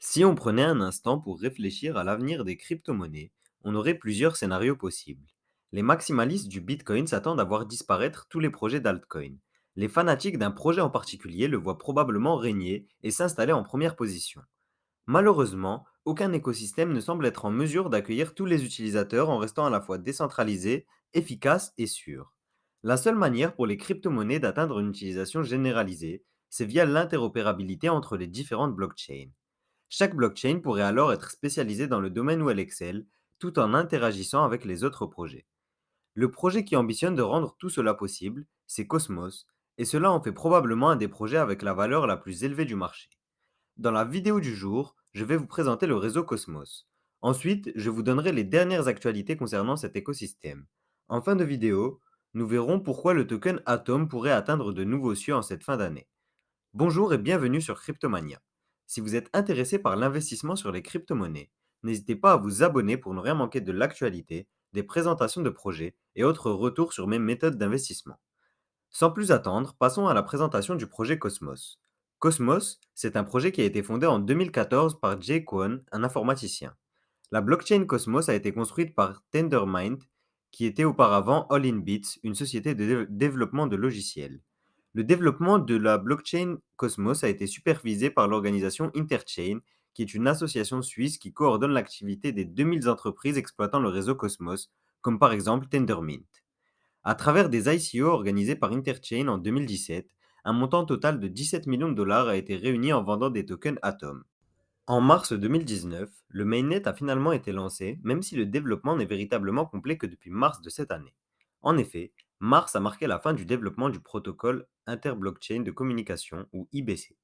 Si on prenait un instant pour réfléchir à l'avenir des crypto-monnaies, on aurait plusieurs scénarios possibles. Les maximalistes du Bitcoin s'attendent à voir disparaître tous les projets d'altcoin. Les fanatiques d'un projet en particulier le voient probablement régner et s'installer en première position. Malheureusement, aucun écosystème ne semble être en mesure d'accueillir tous les utilisateurs en restant à la fois décentralisé, efficace et sûr. La seule manière pour les crypto-monnaies d'atteindre une utilisation généralisée, c'est via l'interopérabilité entre les différentes blockchains. Chaque blockchain pourrait alors être spécialisée dans le domaine où elle excelle, tout en interagissant avec les autres projets. Le projet qui ambitionne de rendre tout cela possible, c'est Cosmos, et cela en fait probablement un des projets avec la valeur la plus élevée du marché. Dans la vidéo du jour, je vais vous présenter le réseau Cosmos. Ensuite, je vous donnerai les dernières actualités concernant cet écosystème. En fin de vidéo, nous verrons pourquoi le token Atom pourrait atteindre de nouveaux cieux en cette fin d'année. Bonjour et bienvenue sur Cryptomania. Si vous êtes intéressé par l'investissement sur les crypto-monnaies, n'hésitez pas à vous abonner pour ne rien manquer de l'actualité, des présentations de projets et autres retours sur mes méthodes d'investissement. Sans plus attendre, passons à la présentation du projet Cosmos. Cosmos, c'est un projet qui a été fondé en 2014 par Jay Kwon, un informaticien. La blockchain Cosmos a été construite par Tendermint, qui était auparavant All in Bits, une société de développement de logiciels. Le développement de la blockchain Cosmos a été supervisé par l'organisation Interchain, qui est une association suisse qui coordonne l'activité des 2000 entreprises exploitant le réseau Cosmos, comme par exemple Tendermint. À travers des ICO organisés par Interchain en 2017, un montant total de 17 millions de dollars a été réuni en vendant des tokens Atom. En mars 2019, le mainnet a finalement été lancé, même si le développement n'est véritablement complet que depuis mars de cette année. En effet, mars a marqué la fin du développement du protocole interblockchain de communication, ou IBC.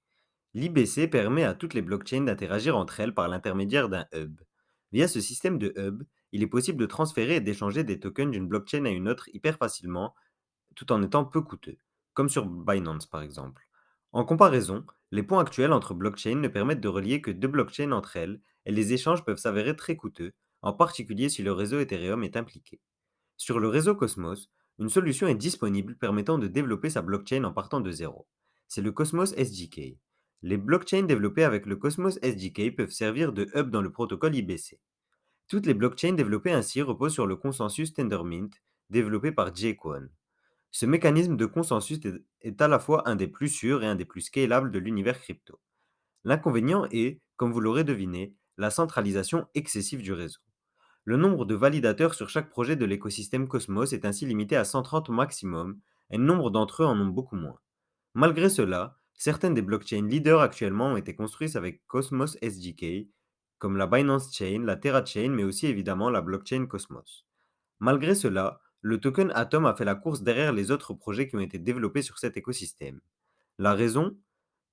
L'IBC permet à toutes les blockchains d'interagir entre elles par l'intermédiaire d'un hub. Via ce système de hub, il est possible de transférer et d'échanger des tokens d'une blockchain à une autre hyper facilement, tout en étant peu coûteux, comme sur Binance par exemple. En comparaison, les ponts actuels entre blockchains ne permettent de relier que deux blockchains entre elles, et les échanges peuvent s'avérer très coûteux, en particulier si le réseau Ethereum est impliqué. Sur le réseau Cosmos, une solution est disponible permettant de développer sa blockchain en partant de zéro. C'est le Cosmos SDK. Les blockchains développées avec le Cosmos SDK peuvent servir de hub dans le protocole IBC. Toutes les blockchains développées ainsi reposent sur le consensus Tendermint, développé par Jay Kwon. Ce mécanisme de consensus est à la fois un des plus sûrs et un des plus scalables de l'univers crypto. L'inconvénient est, comme vous l'aurez deviné, la centralisation excessive du réseau. Le nombre de validateurs sur chaque projet de l'écosystème Cosmos est ainsi limité à 130 au maximum, et nombre d'entre eux en ont beaucoup moins. Malgré cela, certaines des blockchains leaders actuellement ont été construites avec Cosmos SDK, comme la Binance Chain, la Terra Chain, mais aussi évidemment la blockchain Cosmos. Malgré cela, le token Atom a fait la course derrière les autres projets qui ont été développés sur cet écosystème. La raison,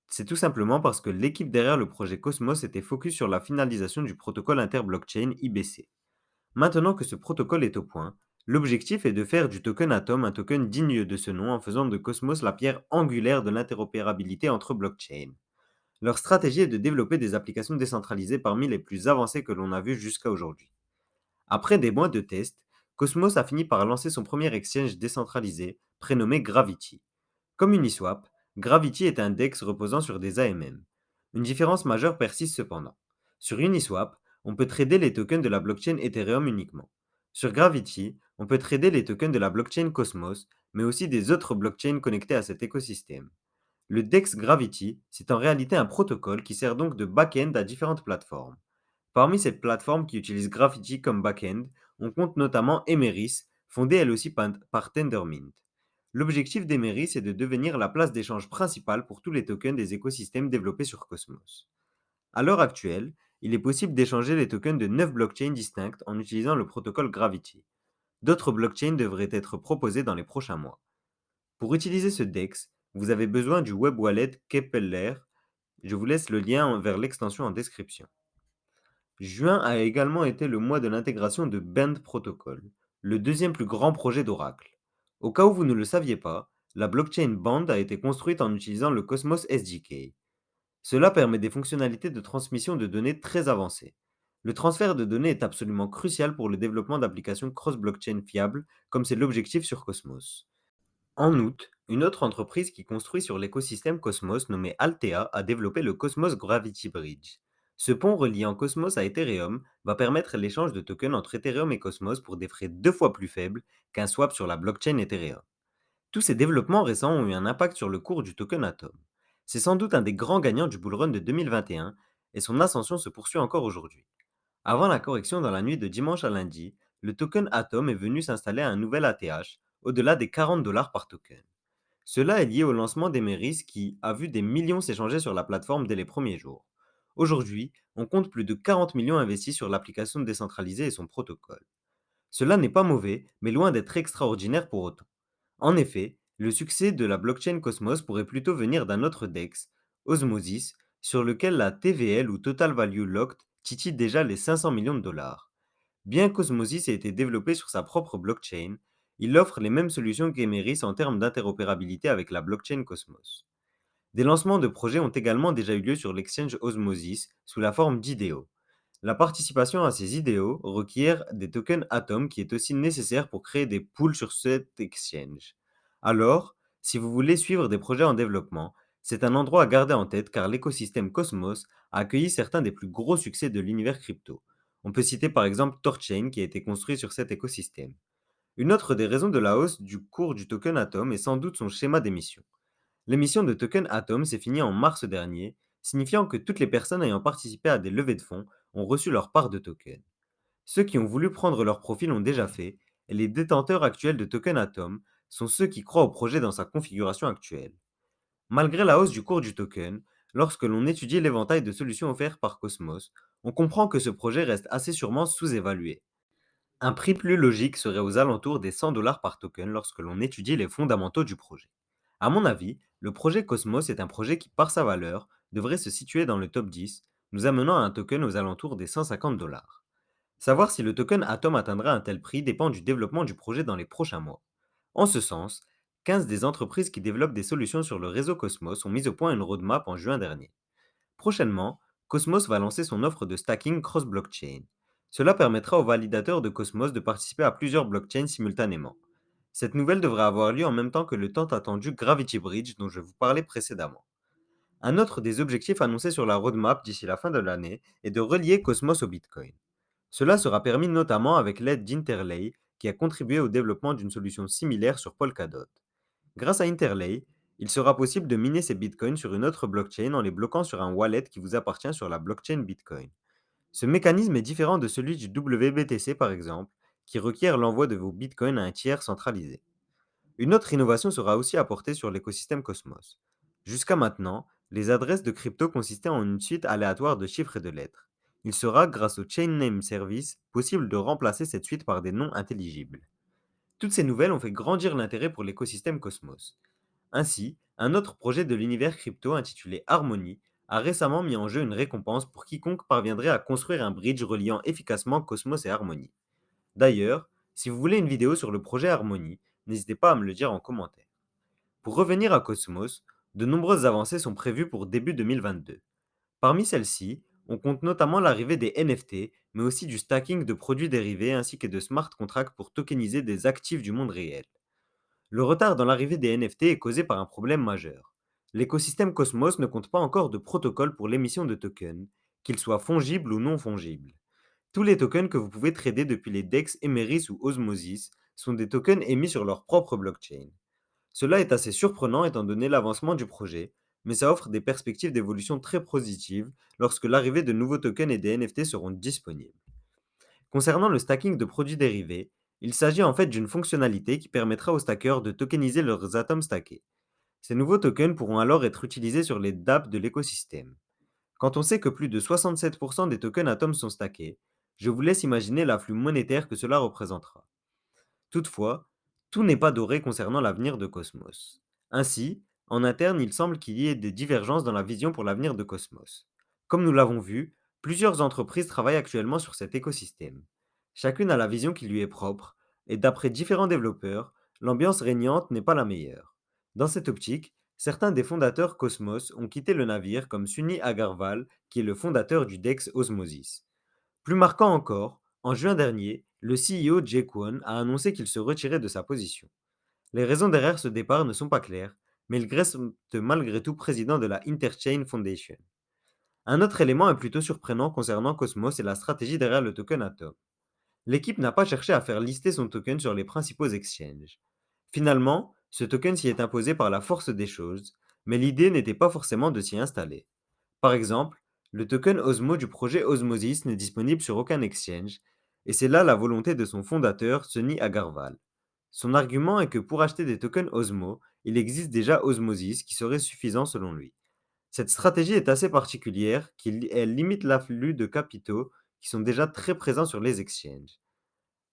c'est tout simplement parce que l'équipe derrière le projet Cosmos était focus sur la finalisation du protocole interblockchain IBC. Maintenant que ce protocole est au point, l'objectif est de faire du token Atom un token digne de ce nom en faisant de Cosmos la pierre angulaire de l'interopérabilité entre blockchains. Leur stratégie est de développer des applications décentralisées parmi les plus avancées que l'on a vues jusqu'à aujourd'hui. Après des mois de tests, Cosmos a fini par lancer son premier exchange décentralisé, prénommé Gravity. Comme Uniswap, Gravity est un DEX reposant sur des AMM. Une différence majeure persiste cependant. Sur Uniswap, on peut trader les tokens de la blockchain Ethereum uniquement. Sur Gravity, on peut trader les tokens de la blockchain Cosmos, mais aussi des autres blockchains connectées à cet écosystème. Le DEX Gravity, c'est en réalité un protocole qui sert donc de back-end à différentes plateformes. Parmi ces plateformes qui utilisent Gravity comme back-end, on compte notamment Emeris, fondée elle aussi par Tendermint. L'objectif d'Emeris est de devenir la place d'échange principale pour tous les tokens des écosystèmes développés sur Cosmos. À l'heure actuelle, il est possible d'échanger les tokens de 9 blockchains distinctes en utilisant le protocole Gravity. D'autres blockchains devraient être proposées dans les prochains mois. Pour utiliser ce DEX, vous avez besoin du web wallet Keplr. Je vous laisse le lien vers l'extension en description. Juin a également été le mois de l'intégration de Band Protocol, le deuxième plus grand projet d'Oracle. Au cas où vous ne le saviez pas, la blockchain Band a été construite en utilisant le Cosmos SDK. Cela permet des fonctionnalités de transmission de données très avancées. Le transfert de données est absolument crucial pour le développement d'applications cross-blockchain fiables, comme c'est l'objectif sur Cosmos. En août, une autre entreprise qui construit sur l'écosystème Cosmos nommée Altea a développé le Cosmos Gravity Bridge. Ce pont reliant Cosmos à Ethereum va permettre l'échange de tokens entre Ethereum et Cosmos pour des frais 2 fois plus faibles qu'un swap sur la blockchain Ethereum. Tous ces développements récents ont eu un impact sur le cours du token Atom. C'est sans doute un des grands gagnants du bull run de 2021 et son ascension se poursuit encore aujourd'hui. Avant la correction dans la nuit de dimanche à lundi, le token Atom est venu s'installer à un nouvel ATH, au-delà des 40 dollars par token. Cela est lié au lancement d'Emeris qui a vu des millions s'échanger sur la plateforme dès les premiers jours. Aujourd'hui, on compte plus de 40 millions investis sur l'application décentralisée et son protocole. Cela n'est pas mauvais, mais loin d'être extraordinaire pour autant. En effet, le succès de la blockchain Cosmos pourrait plutôt venir d'un autre DEX, Osmosis, sur lequel la TVL ou Total Value Locked titille déjà les 500 millions de dollars. Bien qu'Osmosis ait été développé sur sa propre blockchain, il offre les mêmes solutions qu'Emeris en termes d'interopérabilité avec la blockchain Cosmos. Des lancements de projets ont également déjà eu lieu sur l'exchange Osmosis sous la forme d'IDEO. La participation à ces IDO requiert des tokens Atom qui est aussi nécessaire pour créer des pools sur cet exchange. Alors, si vous voulez suivre des projets en développement, c'est un endroit à garder en tête car l'écosystème Cosmos a accueilli certains des plus gros succès de l'univers crypto. On peut citer par exemple Torchain qui a été construit sur cet écosystème. Une autre des raisons de la hausse du cours du token Atom est sans doute son schéma d'émission. L'émission de token Atom s'est finie en mars dernier, signifiant que toutes les personnes ayant participé à des levées de fonds ont reçu leur part de token. Ceux qui ont voulu prendre leur profit l'ont déjà fait, et les détenteurs actuels de token Atom sont ceux qui croient au projet dans sa configuration actuelle. Malgré la hausse du cours du token, lorsque l'on étudie l'éventail de solutions offertes par Cosmos, on comprend que ce projet reste assez sûrement sous-évalué. Un prix plus logique serait aux alentours des 100 dollars par token lorsque l'on étudie les fondamentaux du projet. À mon avis, le projet Cosmos est un projet qui, par sa valeur, devrait se situer dans le top 10, nous amenant à un token aux alentours des 150 dollars. Savoir si le token Atom atteindra un tel prix dépend du développement du projet dans les prochains mois. En ce sens, 15 des entreprises qui développent des solutions sur le réseau Cosmos ont mis au point une roadmap en juin dernier. Prochainement, Cosmos va lancer son offre de stacking cross-blockchain. Cela permettra aux validateurs de Cosmos de participer à plusieurs blockchains simultanément. Cette nouvelle devrait avoir lieu en même temps que le tant attendu Gravity Bridge dont je vous parlais précédemment. Un autre des objectifs annoncés sur la roadmap d'ici la fin de l'année est de relier Cosmos au Bitcoin. Cela sera permis notamment avec l'aide d'Interlay qui a contribué au développement d'une solution similaire sur Polkadot. Grâce à Interlay, il sera possible de miner ces bitcoins sur une autre blockchain en les bloquant sur un wallet qui vous appartient sur la blockchain Bitcoin. Ce mécanisme est différent de celui du WBTC par exemple, qui requiert l'envoi de vos bitcoins à un tiers centralisé. Une autre innovation sera aussi apportée sur l'écosystème Cosmos. Jusqu'à maintenant, les adresses de crypto consistaient en une suite aléatoire de chiffres et de lettres. Il sera, grâce au Chain Name Service, possible de remplacer cette suite par des noms intelligibles. Toutes ces nouvelles ont fait grandir l'intérêt pour l'écosystème Cosmos. Ainsi, un autre projet de l'univers crypto intitulé Harmony a récemment mis en jeu une récompense pour quiconque parviendrait à construire un bridge reliant efficacement Cosmos et Harmony. D'ailleurs, si vous voulez une vidéo sur le projet Harmony, n'hésitez pas à me le dire en commentaire. Pour revenir à Cosmos, de nombreuses avancées sont prévues pour début 2022. Parmi celles-ci, on compte notamment l'arrivée des NFT, mais aussi du stacking de produits dérivés ainsi que de smart contracts pour tokeniser des actifs du monde réel. Le retard dans l'arrivée des NFT est causé par un problème majeur. L'écosystème Cosmos ne compte pas encore de protocole pour l'émission de tokens, qu'ils soient fongibles ou non fongibles. Tous les tokens que vous pouvez trader depuis les DEX Emeris ou Osmosis sont des tokens émis sur leur propre blockchain. Cela est assez surprenant étant donné l'avancement du projet, mais ça offre des perspectives d'évolution très positives lorsque l'arrivée de nouveaux tokens et des NFT seront disponibles. Concernant le stacking de produits dérivés, il s'agit en fait d'une fonctionnalité qui permettra aux stackers de tokeniser leurs atomes stackés. Ces nouveaux tokens pourront alors être utilisés sur les dApps de l'écosystème. Quand on sait que plus de 67% des tokens atomes sont stackés, je vous laisse imaginer l'afflux monétaire que cela représentera. Toutefois, tout n'est pas doré concernant l'avenir de Cosmos. Ainsi, en interne, il semble qu'il y ait des divergences dans la vision pour l'avenir de Cosmos. Comme nous l'avons vu, plusieurs entreprises travaillent actuellement sur cet écosystème. Chacune a la vision qui lui est propre, et d'après différents développeurs, l'ambiance régnante n'est pas la meilleure. Dans cette optique, certains des fondateurs Cosmos ont quitté le navire comme Sunny Agarwal, qui est le fondateur du DEX Osmosis. Plus marquant encore, en juin dernier, le CEO Jae Kwon a annoncé qu'il se retirait de sa position. Les raisons derrière ce départ ne sont pas claires, mais il reste malgré tout président de la Interchain Foundation. Un autre élément est plutôt surprenant concernant Cosmos et la stratégie derrière le token Atom. L'équipe n'a pas cherché à faire lister son token sur les principaux exchanges. Finalement, ce token s'y est imposé par la force des choses, mais l'idée n'était pas forcément de s'y installer. Par exemple, le token Osmo du projet Osmosis n'est disponible sur aucun exchange, et c'est là la volonté de son fondateur, Sunny Agarwal. Son argument est que pour acheter des tokens Osmo, il existe déjà Osmosis qui serait suffisant selon lui. Cette stratégie est assez particulière, elle limite l'afflux de capitaux qui sont déjà très présents sur les exchanges.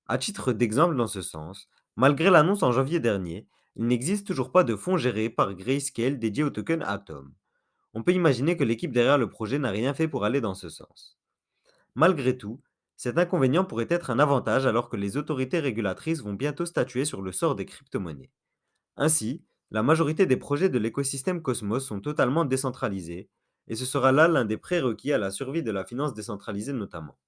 À titre d'exemple dans ce sens, malgré l'annonce en janvier dernier, il n'existe toujours pas de fonds gérés par Grayscale dédiés au token Atom. On peut imaginer que l'équipe derrière le projet n'a rien fait pour aller dans ce sens. Malgré tout, cet inconvénient pourrait être un avantage alors que les autorités régulatrices vont bientôt statuer sur le sort des crypto-monnaies. Ainsi, la majorité des projets de l'écosystème Cosmos sont totalement décentralisés, et ce sera là l'un des prérequis à la survie de la finance décentralisée notamment.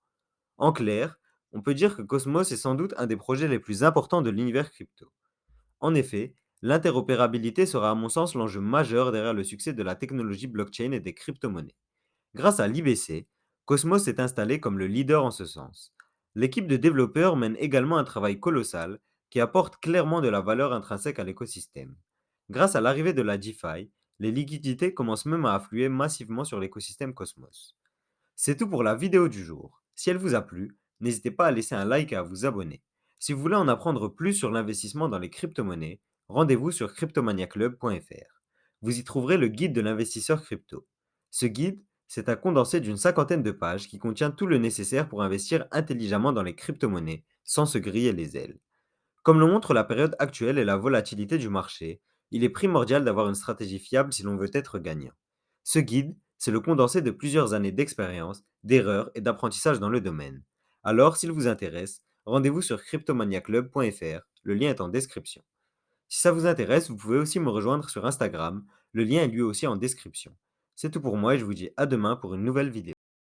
En clair, on peut dire que Cosmos est sans doute un des projets les plus importants de l'univers crypto. En effet, l'interopérabilité sera à mon sens l'enjeu majeur derrière le succès de la technologie blockchain et des crypto-monnaies. Grâce à l'IBC, Cosmos s'est installé comme le leader en ce sens. L'équipe de développeurs mène également un travail colossal qui apporte clairement de la valeur intrinsèque à l'écosystème. Grâce à l'arrivée de la DeFi, les liquidités commencent même à affluer massivement sur l'écosystème Cosmos. C'est tout pour la vidéo du jour. Si elle vous a plu, n'hésitez pas à laisser un like et à vous abonner. Si vous voulez en apprendre plus sur l'investissement dans les crypto-monnaies, rendez-vous sur cryptomaniaclub.fr. Vous y trouverez le guide de l'investisseur crypto. Ce guide, c'est un condensé d'une cinquantaine de pages qui contient tout le nécessaire pour investir intelligemment dans les crypto-monnaies sans se griller les ailes. Comme le montre la période actuelle et la volatilité du marché, il est primordial d'avoir une stratégie fiable si l'on veut être gagnant. Ce guide, c'est le condensé de plusieurs années d'expérience, d'erreurs et d'apprentissage dans le domaine. Alors, s'il vous intéresse, rendez-vous sur cryptomaniaclub.fr, le lien est en description. Si ça vous intéresse, vous pouvez aussi me rejoindre sur Instagram, le lien est lui aussi en description. C'est tout pour moi et je vous dis à demain pour une nouvelle vidéo.